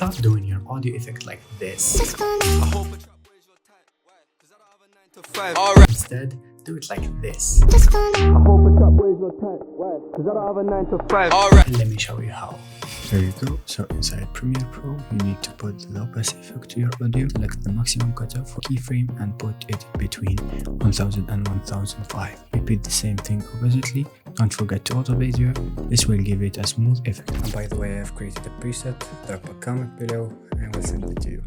Stop doing your audio effect like this. Instead, do it like this. Let me show you how. There you go. So inside Premiere Pro, you need to put the low pass effect to your audio, select the maximum cutoff for keyframe and put it between 1000 and 1005. Repeat the same thing oppositely. Don't forget to auto bezier. This will give it a smooth effect. And by the way, I have created a preset. Drop a comment below and I will send it to you.